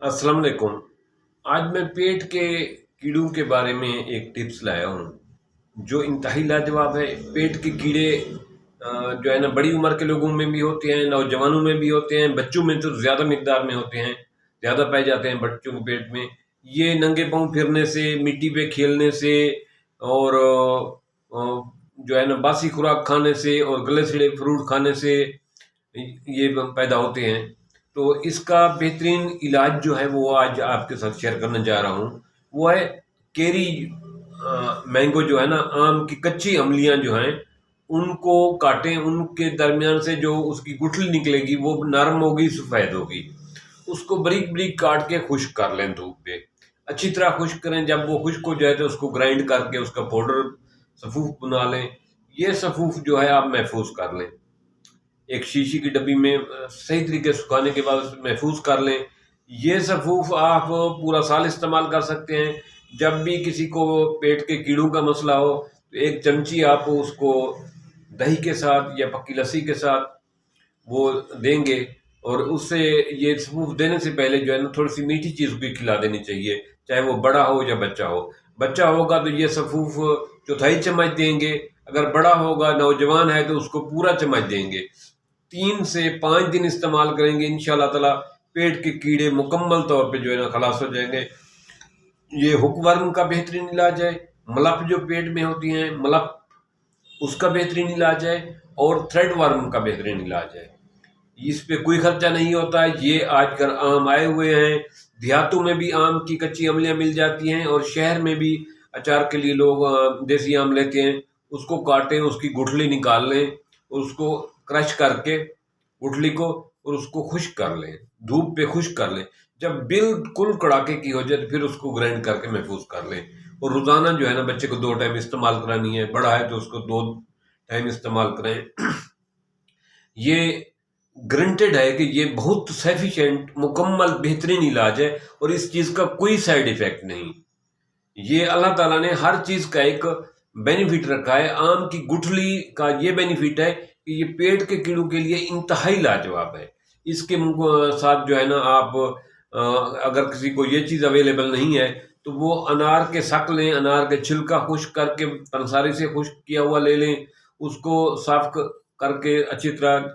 अस्सलाम वालेकुम। आज मैं पेट के कीड़ों के बारे में एक टिप्स लाया हूँ जो इंतहाई लाजवाब है। पेट के कीड़े जो है ना बड़ी उम्र के लोगों में भी होते हैं, नौजवानों में भी होते हैं, बच्चों में तो ज़्यादा मिकदार में होते हैं, ज़्यादा पाए जाते हैं बच्चों के पेट में। ये नंगे पाँव फिरने से, मिट्टी पे खेलने से और जो है ना बासी खुराक खाने से और गले सड़े फ्रूट खाने से ये पैदा होते हैं। तो इसका बेहतरीन इलाज जो है वो आज आपके साथ शेयर करने जा रहा हूँ। वो है केरी मैंगो जो है ना, आम की कच्ची अमलियाँ जो हैं उनको काटें, उनके दरमियान से जो उसकी गुठली निकलेगी वो नरम होगी, सफ़ेद होगी। उसको बारीक बारीक काट के खुश्क कर लें धूप पे, अच्छी तरह खुश्क करें। जब वो खुश्क हो जाए तो उसको ग्राइंड करके उसका पाउडर सफ़ूफ बना लें। ये सफ़ूफ जो है आप महफूज कर लें एक शीशी की डब्बी में, सही तरीके से सुखाने के बाद उसे महफूज कर लें। ये सफ़ूफ आप पूरा साल इस्तेमाल कर सकते हैं। जब भी किसी को पेट के कीड़ों का मसला हो तो एक चमची आप उसको दही के साथ या पक्की लस्सी के साथ वो देंगे, और उससे ये सफ़ूफ देने से पहले जो है ना थोड़ी सी मीठी चीज़ भी खिला देनी चाहिए, चाहे वो बड़ा हो या बच्चा हो। बच्चा होगा तो ये सफ़ूफ चौथाई चम्मच देंगे, अगर बड़ा होगा नौजवान है तो उसको पूरा चम्मच देंगे। 3 से 5 दिन इस्तेमाल करेंगे, इंशाल्लाह ताला पेट के कीड़े मुकम्मल तौर पे जो है ना खलास हो जाएंगे। ये हुकवर्म का बेहतरीन इलाज है, मलप जो पेट में होती हैं मलप, उसका बेहतरीन इलाज है, और थ्रेड वर्म का बेहतरीन इलाज है। इस पे कोई खर्चा नहीं होता है। ये आजकल आम आए हुए हैं, देहातों में भी आम की कच्ची अमलियाँ मिल जाती हैं, और शहर में भी अचार के लिए लोग देसी आम लेते हैं। उसको काटें, उसकी गुठली निकाल लें, उसको क्रश करके गुठली को, और उसको खुश्क कर लें, धूप पे खुश्क कर लें। जब बिल्कुल कड़ाके की हो जाए तो फिर उसको ग्राइंड करके महफूज कर लें। और रोज़ाना जो है ना बच्चे को 2 टाइम इस्तेमाल करानी है, बड़ा है तो उसको 2 टाइम इस्तेमाल करें। ये ग्रंटेड है कि ये बहुत सफिशिएंट मुकम्मल बेहतरीन इलाज है, और इस चीज़ का कोई साइड इफ़ेक्ट नहीं। ये अल्लाह ताला ने हर चीज़ का एक बेनिफिट रखा है। आम की गुठली का ये बेनिफिट है कि ये पेट के कीड़ों के लिए इंतहाई लाजवाब है। इसके साथ जो है ना आप अगर किसी को ये चीज़ अवेलेबल नहीं है तो वो अनार के शक लें, अनार के छिलका खुश्क करके पंसारी से खुश्क किया हुआ ले लें, उसको साफ करके अच्छी तरह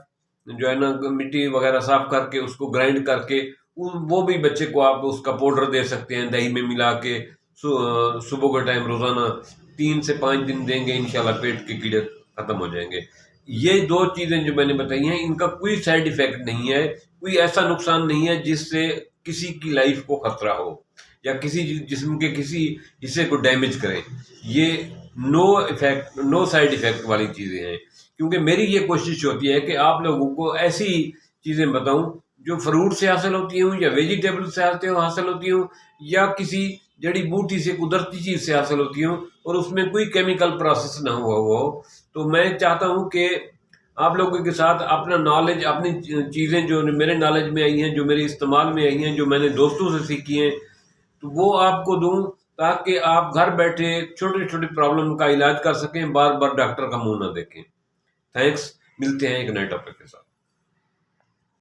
जो है ना मिट्टी वगैरह साफ करके उसको ग्राइंड करके वो भी बच्चे को आप उसका पाउडर दे सकते हैं दही में मिला के। सुबह के टाइम रोज़ाना 3 से 5 दिन देंगे, इंशाल्लाह पेट के कीड़े खत्म हो जाएंगे। ये 2 चीज़ें जो मैंने बताई हैं इनका कोई साइड इफेक्ट नहीं है, कोई ऐसा नुकसान नहीं है जिससे किसी की लाइफ को खतरा हो या किसी जिस्म के किसी हिस्से को डैमेज करें। ये no effect, no side effect वाली चीज़ें हैं। क्योंकि मेरी ये कोशिश होती है कि आप लोगों को ऐसी चीज़ें बताऊं जो फ्रूट से हासिल होती हूँ या वेजिटेबल से हासिल होती हूँ या किसी जड़ी बूटी से कुदरती चीज़ से हासिल होती हूँ, और उसमें कोई केमिकल प्रोसेस ना हुआ हो। तो मैं चाहता हूँ कि आप लोगों के साथ अपना नॉलेज, अपनी चीज़ें जो मेरे नॉलेज में आई हैं, जो मेरे इस्तेमाल में आई हैं, जो मैंने दोस्तों से सीखी हैं, तो वो आपको दूं ताकि आप घर बैठे छोटी छोटी प्रॉब्लम का इलाज कर सकें, बार बार डॉक्टर का मुंह ना देखें। थैंक्स, मिलते हैं एक नए टॉपिक के साथ।